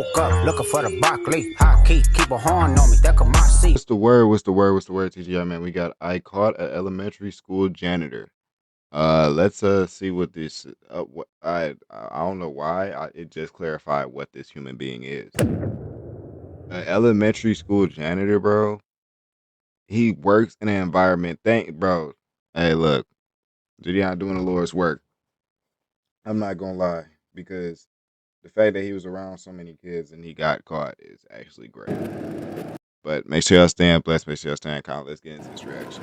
woke up looking for the broccoli. Hot key, keep a horn on me, that could my seat. What's the word, TGI, man? We got, I caught an elementary school janitor. Let's see what this, what I don't know why, it just clarified what this human being is. An elementary school janitor, bro. He works in an environment, bro. Hey, look, Jidion doing the Lord's work. I'm not gonna lie, because the fact that he was around so many kids and he got caught is actually great. But make sure y'all stand blessed. Make sure y'all stand calm. Let's get into this reaction.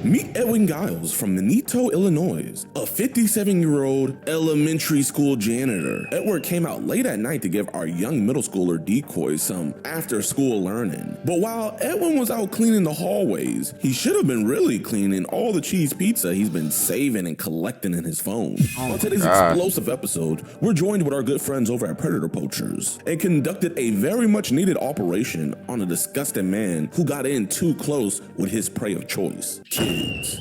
Meet Edwin Giles from Janitor, Illinois, a 57-year-old elementary school janitor. Edward came out late at night to give our young middle schooler decoys some after-school learning. But while Edwin was out cleaning the hallways, he should have been really cleaning all the cheese pizza he's been saving and collecting in his phone. On today's explosive episode, we're joined with our good friends over at Predator Poachers and conducted a very much needed operation on a disgusting man who got in too close with his prey of choice.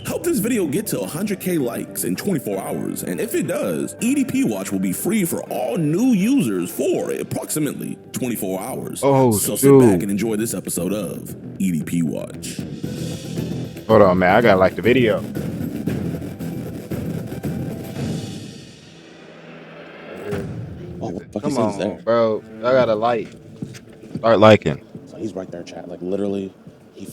Help this video get to 100K likes in 24 hours, and if it does, EDP Watch will be free for all new users for approximately 24 hours. So sit back and enjoy this episode of EDP Watch. Hold on, man. I gotta like the video. Oh, what the fuck Come is on, there? bro. I gotta like. Start liking. So he's right there, chat. Like literally, he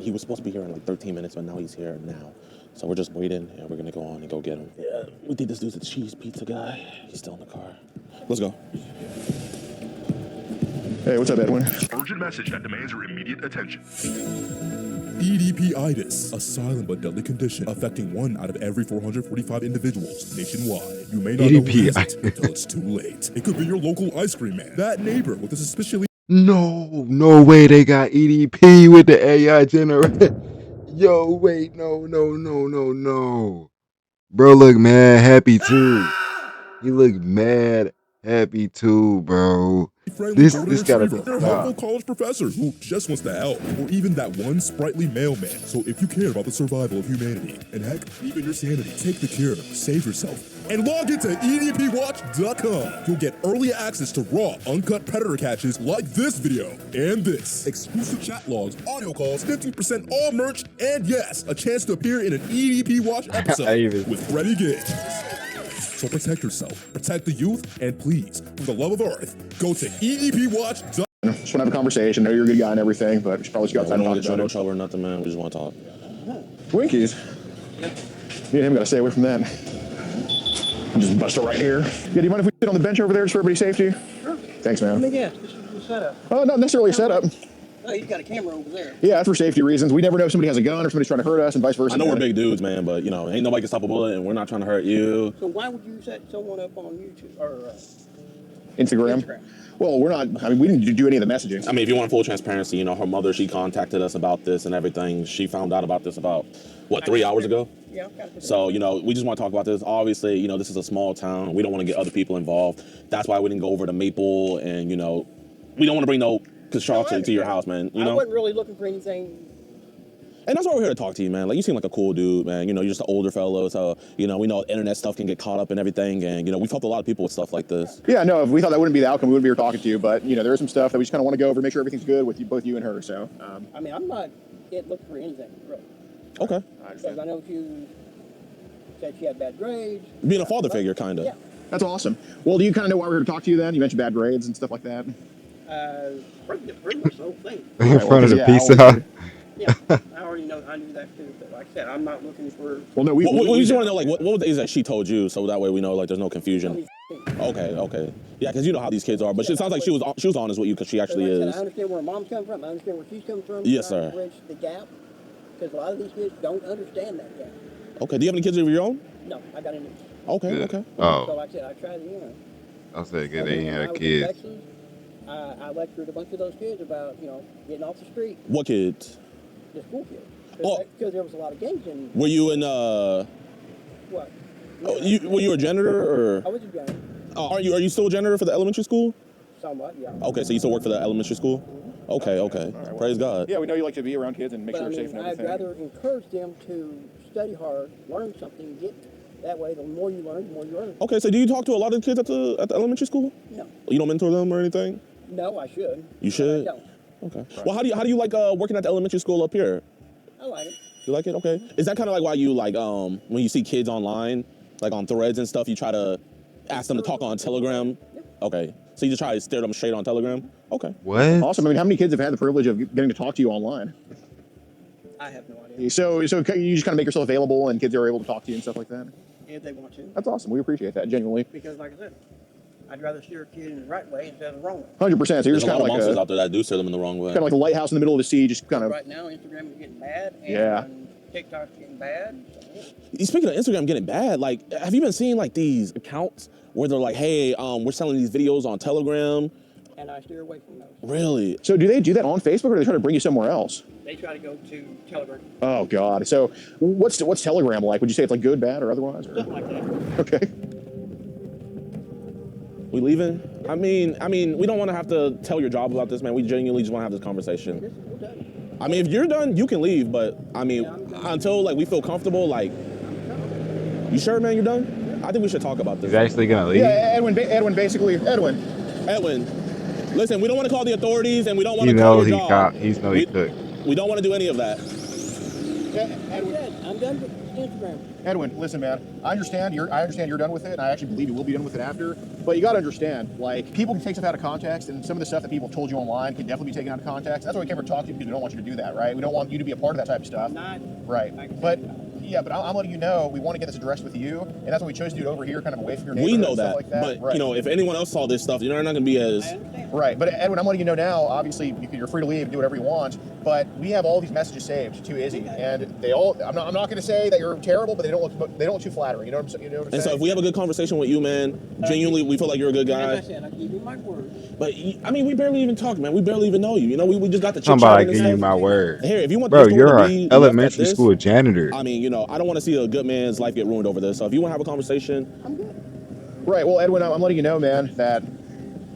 was supposed to be here in like 13 minutes, but now he's here now. So we're just waiting, and we're gonna go on and go get him. Yeah, we think this dude's a cheese pizza guy. He's still in the car. Let's go. Hey, what's up, Edwin? Urgent message that demands your immediate attention. EDP-itis, a silent but deadly condition affecting 1 out of every 445 individuals nationwide. You may not know what it is until it's too late. It could be your local ice cream man, that neighbor with a suspiciously... No way they got EDP with the AI generator. Yo, wait, no. Bro look mad happy too. He look mad happy too, bro. This gotta be a helpful college professor who just wants to help, or even that one sprightly mailman. So if you care about the survival of humanity, and heck, even your sanity, take the cure, save yourself, and log into edpwatch.com. You'll get early access to raw, uncut predator catches like this video and this, exclusive chat logs, audio calls, 50% all merch, and yes, a chance to appear in an EDP Watch episode with Freddy Gibbs. So protect yourself, protect the youth, and please, for the love of Earth, go to edpwatch.com. Just want to have a conversation. I know you're a good guy and everything, but we should probably just go outside and talk about it. No trouble or nothing, man. We just want to talk. Winkies? Me and him got to stay away from that. I'm just bust it right here. Yeah, do you mind if we sit on the bench over there just for everybody's safety? Sure. Thanks, man. Yeah, this is the setup. Oh, not necessarily a setup. Oh, you got a camera over there. Yeah, that's for safety reasons. We never know if somebody has a gun or somebody's trying to hurt us and vice versa. I know we're big dudes, man, but, you know, ain't nobody can stop a bullet, and we're not trying to hurt you. So why would you set someone up on YouTube or Instagram? Well, we're not, I mean, we didn't do any of the messaging. I mean, if you want full transparency, you know, her mother, she contacted us about this and everything. She found out about this about, what, 3 hours ago? Yeah. So, you know, we just want to talk about this. Obviously, you know, this is a small town. We don't want to get other people involved. That's why we didn't go over to Maple, and, you know, we don't want to bring no construction to your house, man. You know? I wasn't really looking for anything. And that's why we're here to talk to you, man. Like, you seem like a cool dude, man. You know, you're just an older fellow, so, you know, we know internet stuff can get caught up and everything, and, you know, we've helped a lot of people with stuff like this. Yeah, no, if we thought that wouldn't be the outcome, we wouldn't be here talking to you, but, you know, there is some stuff that we just kind of want to go over, make sure everything's good with you, both you and her, so. I mean, I'm not looking for anything, really. Okay. Because I know you said she had bad grades. Being a father figure, kind of. Yeah. That's awesome. Well, do you kind of know why we're here to talk to you then? You mentioned bad grades and stuff like that. Pretty much the whole thing. In front of the pizza hut. Yeah, I already know. I knew that too. But like I said, I'm not looking for. Well, no, we just want to know, like, what is that she told you, so that way we know, like, there's no confusion. Okay. Yeah, because you know how these kids are. But it sounds like she was honest with you, because she actually is. I understand where mom's coming from. I understand where she's coming from. Yes, sir. Bridge the gap, because a lot of these kids don't understand that gap. Okay. Do you have any kids of your own? No, I got into. Okay. Oh. So like I said, I tried to, you know. I said, good, they ain't had in kids. Texas, I lectured a bunch of those kids about, you know, getting off the street. What kids? The school kids. Oh. Because there was a lot of gangs in. Were you in What? Oh, were you a janitor or? I was a janitor. Are you still a janitor for the elementary school? Somewhat, yeah. Okay, so you still work for the elementary school? Okay. Right, Praise God. Yeah, we know you like to be around kids and make sure But they're safe and I'd everything. rather encourage them to study hard, learn something, get That way, the more you learn, the more you earn. Okay, so do you talk to a lot of kids at the elementary school? No. You don't mentor them or anything? No, I should. You should? But I don't. Okay. Right. Well, how do you like working at the elementary school up here? I like it. You like it? Okay. Is that kind of like why you like when you see kids online, like on threads and stuff, you try to ask them to talk on Telegram? Yeah. Okay. So you just try to steer them straight on Telegram? Okay. What? Awesome. I mean, how many kids have had the privilege of getting to talk to you online? I have no idea. So you just kind of make yourself available, and kids are able to talk to you and stuff like that. If they want to. That's awesome. We appreciate that, genuinely. Because, like I said, I'd rather steer a kid in the right way instead of the wrong way. 100%. So you're There's just a kind lot of of like monsters out there that do steer them in the wrong way. kind of like a lighthouse in the middle of the sea, just kind of. Right now, Instagram is getting bad. And Yeah. TikTok's getting bad. So. Speaking of Instagram getting bad, like, have you been seeing like these accounts where they're like, hey, we're selling these videos on Telegram? And I steer away from those. Really? So do they do that on Facebook, or do they try to bring you somewhere else? They try to go to Telegram. Oh God. So what's Telegram like? Would you say it's like good, bad, or otherwise? Or? Something like that. Okay. We leaving? I mean, we don't want to have to tell your job about this, man. We genuinely just want to have this conversation. We're done. I mean, if you're done, you can leave, but I mean, until like we feel comfortable, like, you sure, man, you're done? I think we should talk about this. He's actually gonna leave. Yeah, Edwin, Edwin, listen, we don't want to call the authorities, and we don't want He to call knows your he job. caught. He knows he took. We don't want to do any of that. I'm done with Instagram. Edwin, listen, man. I understand you're done with it, and I actually believe you will be done with it after. But you got to understand, like, people can take stuff out of context, and some of the stuff that people have told you online can definitely be taken out of context. That's why we came here to talk to you, because we don't want you to do that, right? We don't want you to be a part of that type of stuff. Not. Right. But yeah, but I'm letting you know we want to get this addressed with you, and that's why we chose to do it over here, kind of away from your neighborhood. We know and that, stuff like that. but Right. you know, if anyone else saw this stuff, you're not going to be as. Right, but Edwin, I'm letting you know now. Obviously, you're free to leave, do whatever you want. But we have all these messages saved to Izzy, and they all. I'm not going to say that you're terrible, but they don't look too flattering. You know what I'm saying? And so, if we have a good conversation with you, man, genuinely, we feel like you're a good guy. As I said, I give you my word. But I mean, we barely even talk, man. We barely even know you. You know, we just got the chit Somebody chatting give and you stuff. my word. Here, if you want, Bro, this you're to an be left at elementary this, school janitor. I mean, you know, I don't want to see a good man's life get ruined over this. So if you want to have a conversation, I'm good. Right. Well, Edwin, I'm letting you know, man, that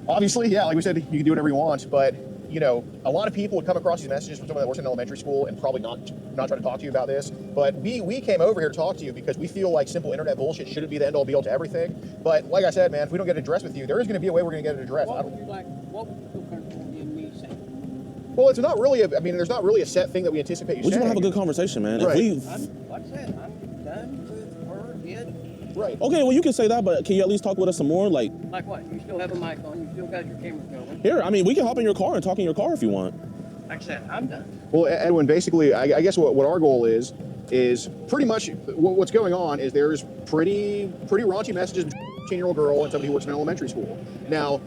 obviously, yeah, like we said, you can do whatever you want, but you know, a lot of people would come across these messages from someone that works in elementary school and probably not try to talk to you about this. But we came over here to talk to you because we feel like simple internet bullshit shouldn't be the end all be all to everything. But like I said, man, if we don't get it addressed with you, there is going to be a way we're going to get it addressed. What would you feel comfortable in me saying? Well, it's not really. There's not really a set thing that we anticipate you we just saying. want to have a good conversation, man. Right. If Like I said, I'm done with word, did. Right. okay, well, you can say that, but can you at least talk with us some more? Like what? You still have a mic on. You still got your camera going. here, I mean, we can hop in your car and talk in your car if you want. Like I said, I'm done. Well, Edwin, basically, I guess what our goal is pretty much what's going on is there's pretty raunchy messages between a 18-year-old girl and somebody who works in elementary school. Now,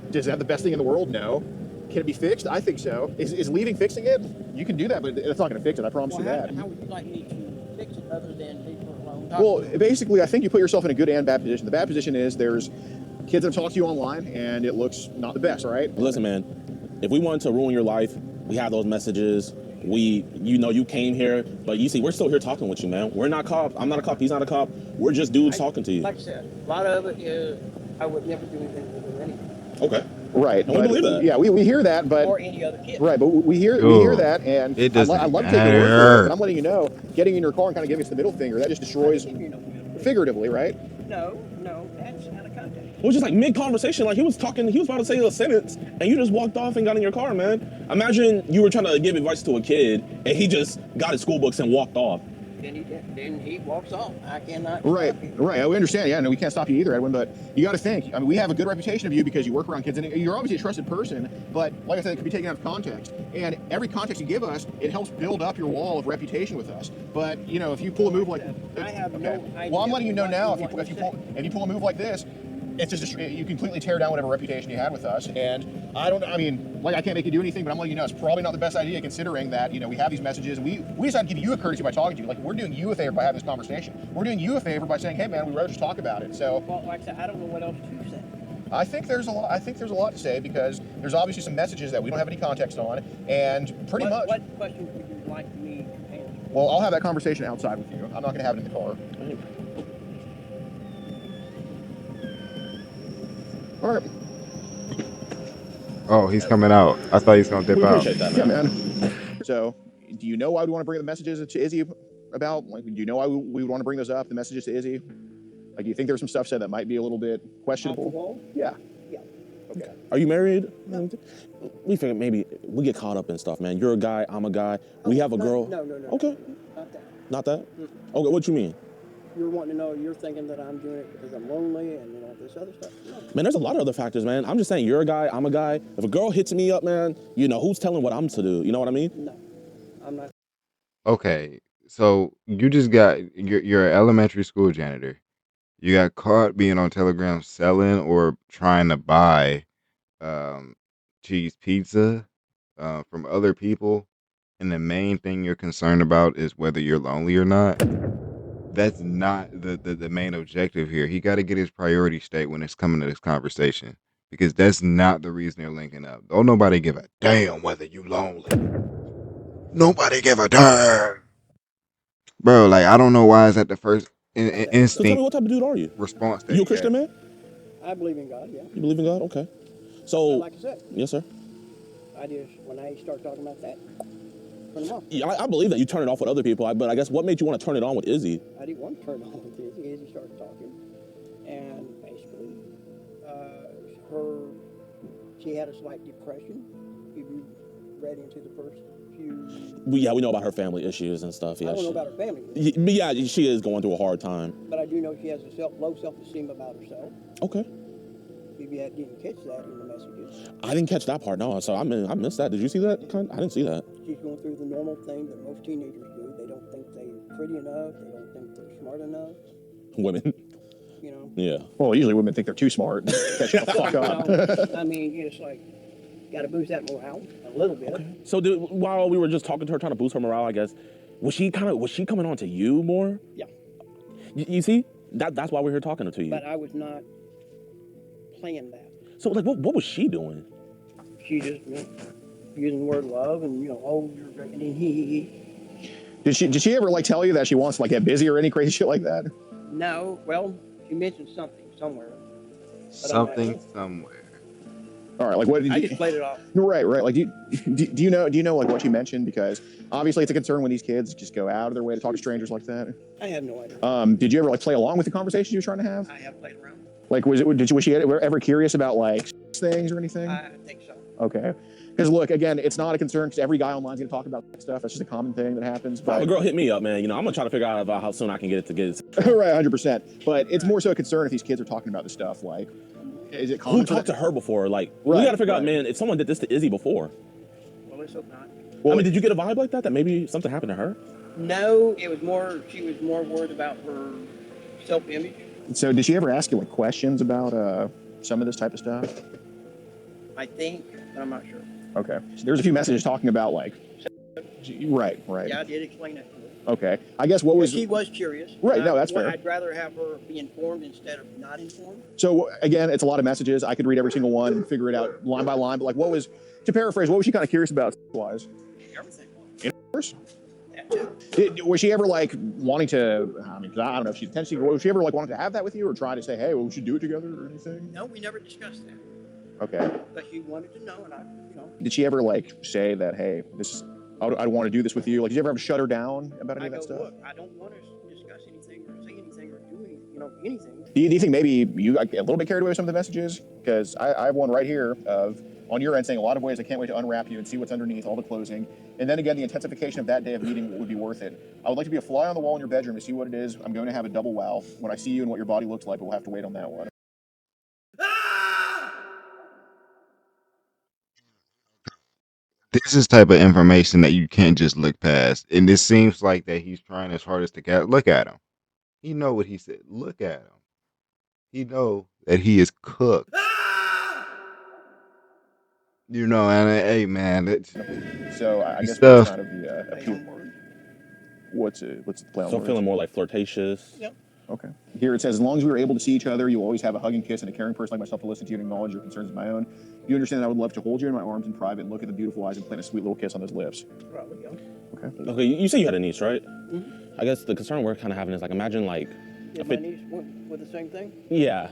does it have the best thing in the world? No. Can it be fixed? I think so. Is leaving fixing it? You can do that, but it's not going to fix it. I promise you that. How would you like me to fix it other than leave her alone? Well, basically, I think you put yourself in a good and bad position. The bad position is there's kids that have talked to you online, and it looks not the best, right? Listen, man, if we wanted to ruin your life, we have those messages. You came here, but you see, we're still here talking with you, man. We're not cops. I'm not a cop. He's not a cop. We're just dudes talking to you. Like I said, a lot of it is I would never do anything with her anyway. Okay. Right. And we believe that. Yeah, we hear that, but Or any other kid. right, but we hear that, and It doesn't I love taking your word for it, matter. but I'm letting you know, getting in your car and kind of giving us the middle finger, that just destroys figuratively, right? No, that's out of context. It was just like mid-conversation, like he was about to say a sentence, and you just walked off and got in your car, man. Imagine you were trying to give advice to a kid, and he just got his school books and walked off. Then he walks off. I cannot. Right. We understand. Yeah, no, we can't stop you either, Edwin. But you got to think. I mean, we have a good reputation of you because you work around kids, and you're obviously a trusted person. But like I said, it can be taken out of context. And every context you give us, it helps build up your wall of reputation with us. But you know, if you pull a move like, I have no idea. well, I'm letting you know now. If you what pull a move like this, it's just you completely tear down whatever reputation you had with us. And I can't make you do anything, but I'm letting you know it's probably not the best idea considering that, you know, we have these messages and we decided to give you a courtesy by talking to you. Like, we're doing you a favor by having this conversation. We're doing you a favor by saying, hey man, we'd rather just talk about it. So Well, like I said, I don't know what else to say. I think there's a lot to say because there's obviously some messages that we don't have any context on, and pretty much. What questions would you like me to answer? Well, I'll have that conversation outside with you. I'm not going to have it in the car. All right. Oh, he's coming out. I thought he was gonna dip We out. appreciate that, Yeah, man. man. So, do you know why we want to bring the messages to Izzy about? Like, do you know why we would want to bring those up, the messages to Izzy? Like, do you think there's some stuff said that might be a little bit questionable? Off the wall? Yeah. Yeah. Okay. Are you married? No. We figure maybe we get caught up in stuff, man. You're a guy, I'm a guy. We have a girl. No. Okay. Not that. Not that? Okay, what you mean? You're wanting to know, you're thinking that I'm doing it because I'm lonely and, this other stuff. No. Man, there's a lot of other factors, man. I'm just saying, you're a guy, I'm a guy. If a girl hits me up, man, who's telling what I'm to do? You know what I mean? No. I'm not. Okay, so you just got you're an elementary school janitor. You got caught being on Telegram selling or trying to buy cheese pizza from other people, and the main thing you're concerned about is whether you're lonely or not. That's not the main objective here. He got to get his priority straight when it's coming to this conversation, because that's not the reason they're linking up. Don't nobody give a damn whether you lonely. Nobody give a damn. Bro, like, I don't know why is that the first So tell me, instinct what type of dude are you? response that You a he Christian had. man? I believe in God, yeah. You believe in God? Okay. So, But like I said, yes, sir. when I start talking about that, turn them off. Yeah, I believe that you turn it off with other people, but I guess what made you want to turn it on with Izzy? I didn't want to turn it on with Izzy. Izzy started talking. And basically, she had a slight depression. If you read into the first few... We know about her family issues and stuff. Yeah, I don't know about her family. But yeah, she is going through a hard time. But I do know she has a low self-esteem about herself. Okay. If you didn't catch that in the messages. I didn't catch that part, no. So I missed that. Did you see that? I didn't see that. She's going through the normal thing that most teenagers do. They don't think they're pretty enough. They don't think they're smart enough. Women. Yeah. Well, usually women think they're too smart. Catch the fuck up. I mean, it's like, got to boost that morale a little bit. Okay. So while we were just talking to her, trying to boost her morale, I guess, was she coming on to you more? Yeah. You see? That's why we're here talking to you. But I was not playing that. So, like, what was she doing? She just, using the word love and, oh, you're great, and he. Did she ever, like, tell you that she wants to, like, get busy or any crazy shit like that? No. Well, she mentioned something somewhere. Something somewhere. All right, like, what did I just played it off. Right. Like, do you know like what she mentioned? Because obviously it's a concern when these kids just go out of their way to talk to strangers like that. I have no idea. Did you ever, like, play along with the conversation she was trying to have? I have played around. Like, was she ever curious about, like, things or anything? I think so. Okay. Because, look, again, it's not a concern because every guy online is going to talk about that stuff. That's just a common thing that happens. But a girl hit me up, man. I'm going to try to figure out about how soon I can get it to get it. Right, 100%. But it's more so a concern if these kids are talking about this stuff. Like, is it common? Who talked to her before? Like, right, we got to figure out, man, if someone did this to Izzy before. Well, let's hope not. Well, I mean, did you get a vibe like that maybe something happened to her? No, it was more, she was more worried about her self-image. So did she ever ask you, like, questions about some of this type of stuff? I think, but I'm not sure. Okay. So there's a few messages talking about, like, right. Yeah, I did explain that to her. Okay. I guess what was... She was curious. Right, no, that's fair. I'd rather have her be informed instead of not informed. So, again, it's a lot of messages. I could read every single one and figure it out line by line. But, like, to paraphrase, what was she kind of curious about wise? Everything. Intercourse? That too. Was she ever, like, wanting to, I mean, 'cause I don't know if she intentionally, was she ever, like, wanting to have that with you or try to say, hey, well, we should do it together or anything? No, we never discussed that. Okay. But she wanted to know, and I. Did she ever, like, say that, hey, I want to do this with you? Like, did you ever have to shut her down about any of that stuff? Look, I don't want to discuss anything or say anything or do anything. Do you think maybe you got a little bit carried away with some of the messages? Because I have one right here of, on your end, saying a lot of ways I can't wait to unwrap you and see what's underneath all the closing. And then again, the intensification of that day of meeting would be worth it. I would like to be a fly on the wall in your bedroom to see what it is. I'm going to have a double wow when I see you and what your body looks like, but we'll have to wait on that one. This is type of information that you can't just look past. And it seems like that he's trying his hardest to get. Look at him. He know what he said. Look at him. He know that he is cooked. And hey, man. So I guess Stuff. that's kind of the appeal. What's the play on So words? feeling more like flirtatious. Yep. Okay. Here it says, as long as we were able to see each other, you will always have a hug and kiss and a caring person like myself to listen to you and acknowledge your concerns as my own. You understand that I would love to hold you in my arms in private and look at the beautiful eyes and plant a sweet little kiss on those lips. Probably, yeah. Okay. Okay, you say you had a niece, right? Mm-hmm. I guess the concern we're kind of having is, like, imagine, like... Did my niece went with the same thing? Yeah.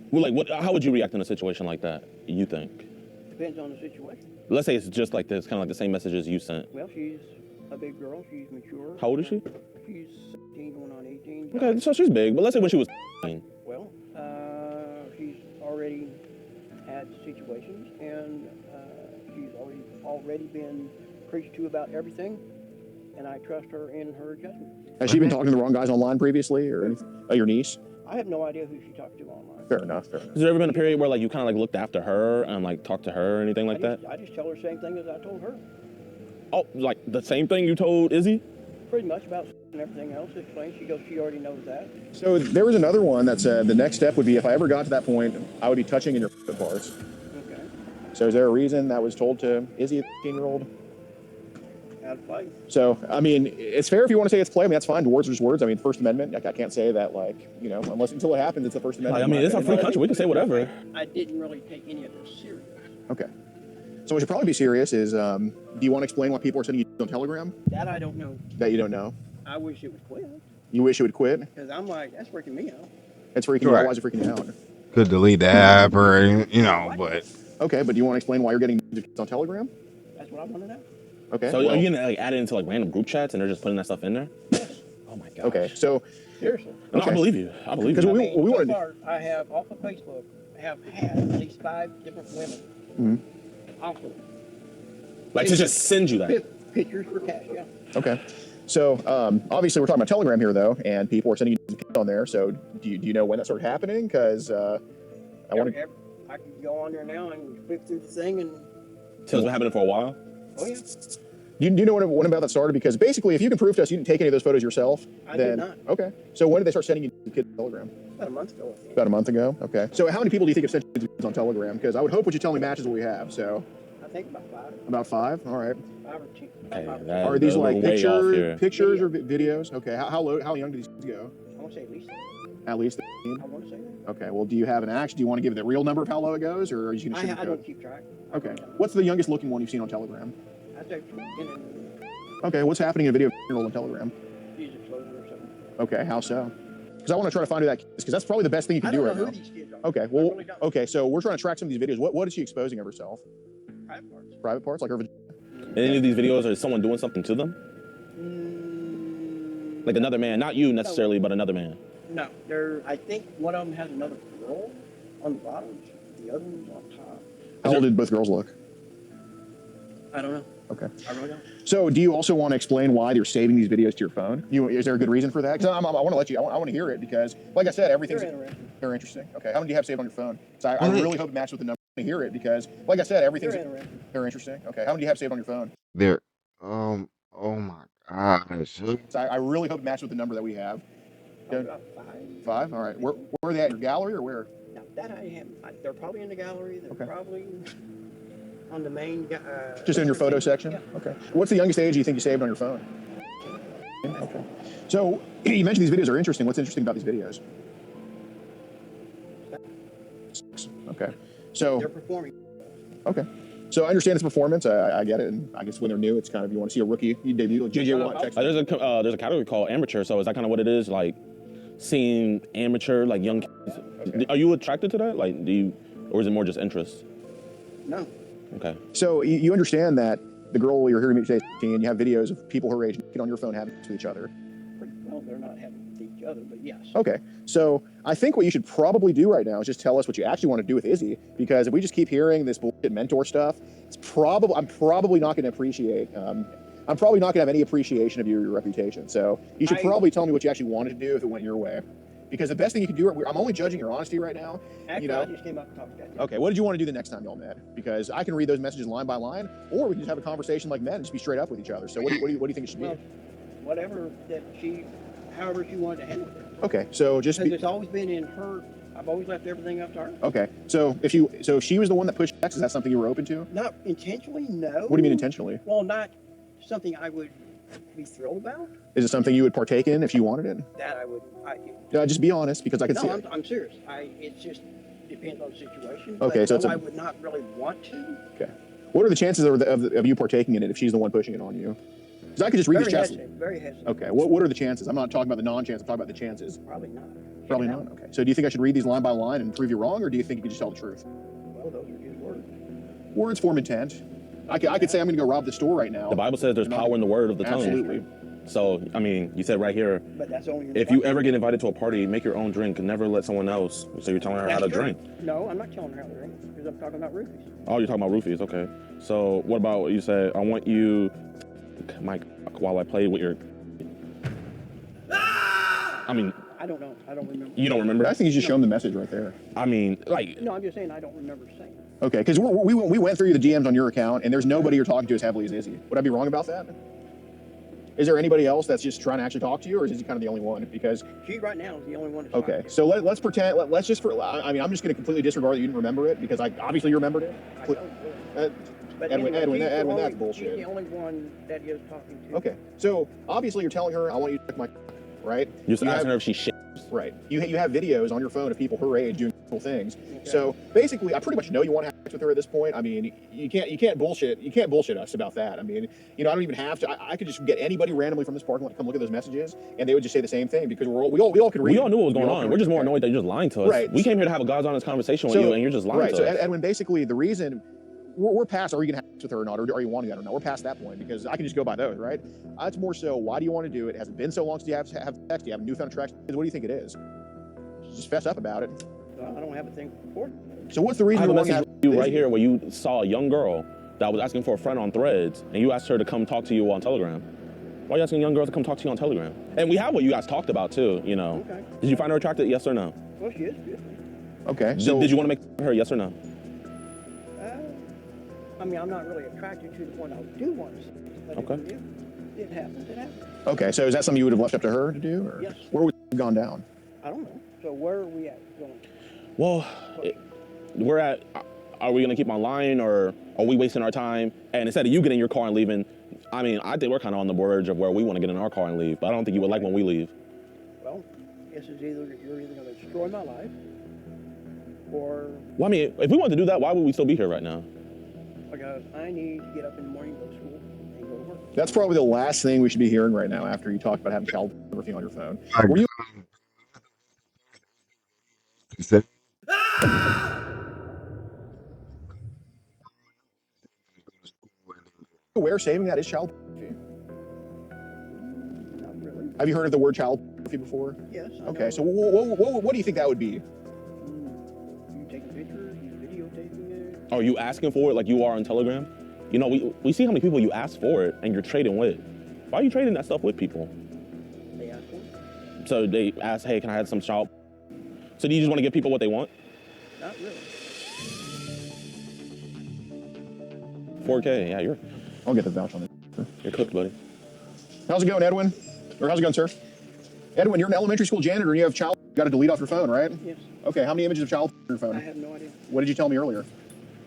Well, like, how would you react in a situation like that, you think? Depends on the situation. Let's say it's just like this, kind of like the same messages you sent. Well, she's a big girl. She's mature. How old is she? She's 17, going on 18. Okay, so she's big, but let's say when she was. Well, she's already had situations, and she's already been preached to about everything, and I trust her in her judgment. Has she been talking to the wrong guys online previously, or anything? Oh, your niece? I have no idea who she talked to online. Fair enough. Fair enough. Has there ever been a period where like you kind of like looked after her and like talked to her or anything like that? I just tell her the same thing as I told her. Oh, like the same thing you told Izzy? Pretty much about and everything else. Explained. She goes, she already knows that. So there was another one that said the next step would be if I ever got to that point, I would be touching in your parts. Okay. So is there a reason that was told to Izzy, a 15-year-old? Out of play. So, I mean, it's fair if you want to say it's play. I mean, that's fine. Words are just words. I mean, First Amendment, I can't say that, like, you know, until it happens, it's the First Amendment. I mean, it's a free country. We can say whatever. I didn't really take any of this serious. Okay. So what should probably be serious is, do you want to explain why people are sending you on Telegram? That I don't know. That you don't know? I wish it would quit. You wish it would quit? Because I'm like, that's freaking me out. It's freaking you out. Why is it freaking you out? Could delete the app or, you know, but. Okay, but do you want to explain why you're getting on Telegram? That's what I want to know. Okay. So are you gonna like add it into like random group chats and they're just putting that stuff in there? Yes. Oh my god. Okay, so Seriously. No, I believe you. I believe you. we So wanted. far, I have off of Facebook, I have had at least 5 different women. Off of Like to just send you that. pictures for cash, yeah. Okay. So obviously we're talking about Telegram here though, and people are sending you on there. So do you know when that started happening? Because I want to. I can go on there now and flip through the thing and. So it's been happening for a while. Oh yeah. Do you know when about that started? Because basically, if you can prove to us you didn't take any of those photos yourself, I then did not. Okay. So when did they start sending you kids on Telegram? About a month ago. I think. About a month ago. Okay. So how many people do you think have sent you kids on Telegram? Because I would hope what you tell me matches what we have. So. I think about 5. About 5. All right. 5 or 2. Okay, Are these like pictures or Video. videos? Okay. How young do these kids go? I want to say at least. At least 15? I want to say that. Okay. Well, do you have an action? Do you want to give the real number of how low it goes, or are you going to shoot I don't keep track. Okay. What's the youngest looking one you've seen on Telegram? I say Okay. What's happening in a video on Telegram? she's a closer or something. Okay. How so? Because I want to try to find who that kid is, because that's probably the best thing you can I do don't right know now. who these kids are. Okay. I Well. really don't. Okay. So we're trying to track some of these videos. What is she exposing of herself? Private parts. Private parts, like her. In any of these videos, is someone doing something to them? Like another man, not you necessarily, but another man. No, I think one of them has another girl on the bottom. The other one's on top. How old did both girls look? I don't know. Okay. I really don't. So, do you also want to explain why you're saving these videos to your phone? Is there a good reason for that? Because I want to let you. I want to hear it because, like I said, everything's They're interesting. very interesting. Okay. How many do you have saved on your phone? So I really hope it matches with the number. I want to hear it because, like I said, everything's They're interesting. very interesting. Okay. How many do you have saved on your phone? There. Oh my gosh. So I really hope it matches with the number that we have. About 5. 5. All right. Where are they at? Your gallery or where? Now that I have, they're probably in the gallery. They're Okay. probably on the main. Just in your photo section? Yeah. Okay. What's the youngest age you think you saved on your phone? Okay. So you mentioned these videos are interesting. What's interesting about these videos? 6. Okay. So. They're performing. Okay. So I understand it's performance. I get it. And I guess when they're new, it's kind of, you want to see a rookie, you debut, like JJ Watt, Texas. There's a category called amateur, so is that kind of what it is? Like seeing amateur, like young kids. Okay. Are you attracted to that? Like, or is it more just interest? No. Okay. So you understand that the girl you're hearing me today, and you have videos of people her age on your phone having sex with each other. Well, they're not having with each other, but yes. Okay. So I think what you should probably do right now is just tell us what you actually want to do with Izzy, because if we just keep hearing this bullshit mentor stuff, I'm probably not going to appreciate. I'm probably not going to have any appreciation of your reputation. So you should probably tell me what you actually wanted to do if it went your way. Because the best thing you can do, I'm only judging your honesty right now. Actually, I just came up and talked to you. Okay, what did you want to do the next time y'all met? Because I can read those messages line by line, or we can just have a conversation like men and just be straight up with each other. So what do you think it should be? Well, whatever however she wanted to handle it. Okay, so just Because it's always been in her. I've always left everything up to her. Okay, so if she was the one that pushed X, is that something you were open to? Not intentionally, no. What do you mean intentionally? Well, not something I would be thrilled about. Is it something you would partake in if you wanted it? That I would. Just be honest, because I can see No, it. I'm serious. It just depends on the situation. Okay, but so no, I would not really want to. Okay. What are the chances of you partaking in it if she's the one pushing it on you? Because I could just read these chats. Very hesitant. Okay. What are the chances? I'm not talking about the non-chance. I'm talking about the chances. Probably not. Probably not. Okay. So do you think I should read these line by line and prove you wrong, or do you think you could just tell the truth? Well, those are just words. Words form intent. I could say I'm going to go rob the store right now. The Bible says there's power in the word of the tongue. Absolutely. So, I mean, you said right here, But that's only if you ever get invited to a party, make your own drink and never let someone else. So you're telling her how to drink. No, I'm not telling her how to drink because I'm talking about roofies. Oh, you're talking about roofies, okay. So what about what you said? I want you, Mike, while I play with your... I mean... I don't know. I don't remember. You don't remember? I think you just show them the message right there. I mean, like... No, I'm just saying I don't remember saying it. Okay, because we went through the DMs on your account, and there's nobody you're talking to as heavily as Izzy. Would I be wrong about that? Is there anybody else that's just trying to actually talk to you, or is Izzy kind of the only one? Because She right now is the only one that's okay, talking. so let's pretend. Let's just I mean, I'm just going to completely disregard that you didn't remember it because obviously you remembered it. I don't really. But Edwin, anyway, Edwin, she's that's the bullshit. She's the only one that is talking to. Okay, so obviously you're telling her, I want you to check my, right? You're just You asking have- her if she shit. Right. You have videos on your phone of people her age doing cool things. Okay. So basically, I pretty much know you want to have sex with her at this point. I mean, you can't bullshit us about that. I mean, I don't even have to. I could just get anybody randomly from this parking lot to come look at those messages, and they would just say the same thing because we all could read. We all knew what was We going all on. could We're just read. more annoyed that you're just lying to us. Right. We came here to have a God's honest conversation with you, and you're just lying right. to So us. Edwin, basically, the reason we're past are you gonna have sex with her or not, or are you wanting that or not? We're past that point because I can just go by those, right? It's more so why do you want to do it? It hasn't been so long since you have sex. Do you have a newfound attraction? What do you think it is? Just fess up about it. I don't have a thing for it. So what's the I reason have a you want to message have for you right here where you saw a young girl that was asking for a friend on Threads, and you asked her to come talk to you on Telegram. Why are you asking young girls to come talk to you on Telegram? And we have what you guys talked about too, Okay. Did you find her attractive, yes or no? Well, she is good. Okay. Did you want to make her, yes or no? I mean, I'm not really attracted to the point I do want to see. But Okay. It happens. It happens. Okay, so is that something you would have left up to her to do? Or Yes. where would it have gone down? I don't know. So where are we at going? Well, we're at, are we going to keep on lying or are we wasting our time? And instead of you getting your car and leaving, I mean, I think we're kind of on the verge of where we want to get in our car and leave, but I don't think you would like when we leave. Well, this is you're either going to destroy my life or Well, I mean, if we wanted to do that, why would we still be here right now? because I need to get up in the morning, go to school, and go to work. That's probably the last thing we should be hearing right now after you talk about having child everything on your phone. Were you aware saving that is child pornography? Not really. Have you heard of the word child pornography before? Yes. I Okay, know. so what do you think that would be? You taking pictures, you videotaping it. Are you asking for it like you are on Telegram? You know, we see how many people you ask for it and you're trading with. Why are you trading that stuff with people? They ask for it. So they ask, hey, can I have some child? So do you just want to give people what they want? Not really. 4K, yeah, I'll get the vouch on it. you're cooked, buddy. How's it going, Edwin? Or how's it going, sir? Edwin, you're an elementary school janitor and you have child. You got to delete off your phone, right? Yes. Okay, how many images of child on your phone? I have no idea. What did you tell me earlier?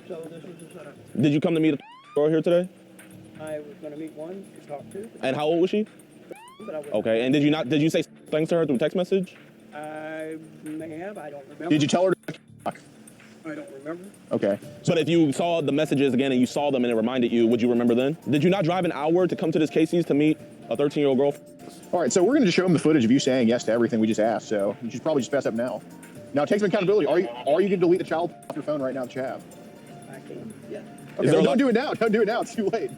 So this is the setup. Did you come to meet a girl here today? I was going to meet one to talk to, And how old was she? but I wasn't. Okay, and did you say thanks to her through text message? I may have. I don't remember. Did you tell her? I don't remember. Okay. But if you saw the messages again and you saw them and it reminded you, would you remember then? Did you not drive an hour to come to this Casey's to meet a 13-year-old girl? All right, so we're going to just show them the footage of you saying yes to everything we just asked. So you should probably just fess up now. Now take some accountability. Are you going to delete the child off your phone right now that you have? I can. Yeah. Okay, there well, a don't lot- do it now. Don't do it now. It's too late.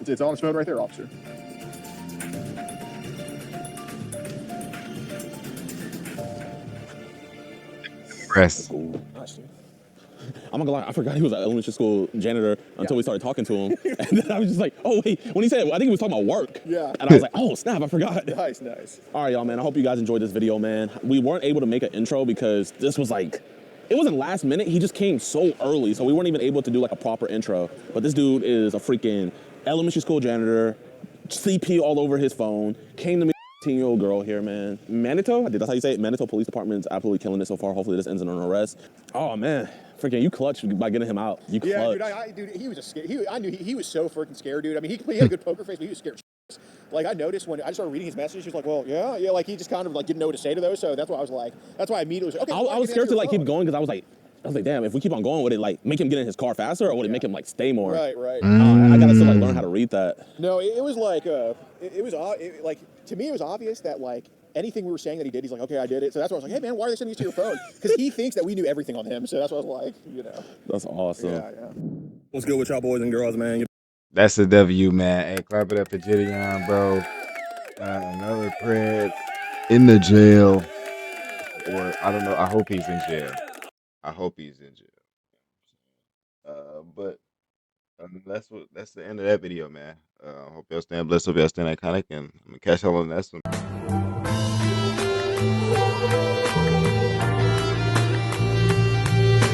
It's on his phone right there, officer. Press. Nice. I'm not gonna lie, I forgot he was an elementary school janitor until we started talking to him. And then I was just like, oh wait, when he said, I think he was talking about work. Yeah. And I was like, oh snap, I forgot. Nice, nice. All right, y'all, man, I hope you guys enjoyed this video, man. We weren't able to make an intro because this was like, it wasn't last minute, he just came so early, so we weren't even able to do like a proper intro. But this dude is a freaking elementary school janitor, CP all over his phone, came to me. 18-year-old girl here, man. Manitou? I think that's how you say it. Manitou Police Department's absolutely killing it so far. Hopefully this ends in an arrest. Oh, man. Freaking, you clutched by getting him out. You clutched. Yeah, dude, he was a scared. I knew he was so freaking scared, dude. I mean, he had a good poker face, but he was scared. Like, I noticed when I started reading his message, he was like, well, yeah, like, he just kind of, like, didn't know what to say to those, so that's why I was like, that's why I immediately was like, okay. I was scared to, like, keep going because I was like, damn, if we keep on going, would it, like, make him get in his car faster or would it make him, like, stay more? Right. I gotta still, like, learn how to read that. No, it was like, like, to me, it was obvious that, like, anything we were saying that he did, he's like, okay, I did it. So that's why I was like, hey, man, why are they sending this to your phone? Because he thinks that we knew everything on him. So that's why I was like, you know. That's awesome. Yeah. What's good with y'all boys and girls, man? That's the W, man. Hey, clap it up for Jidion, bro. Another Pred in the jail, or I don't know. I hope he's in jail. I hope he's in jail. But that's the end of that video, man. Hope y'all staying blessed. Hope y'all staying iconic, and I'm gonna catch y'all on the next one.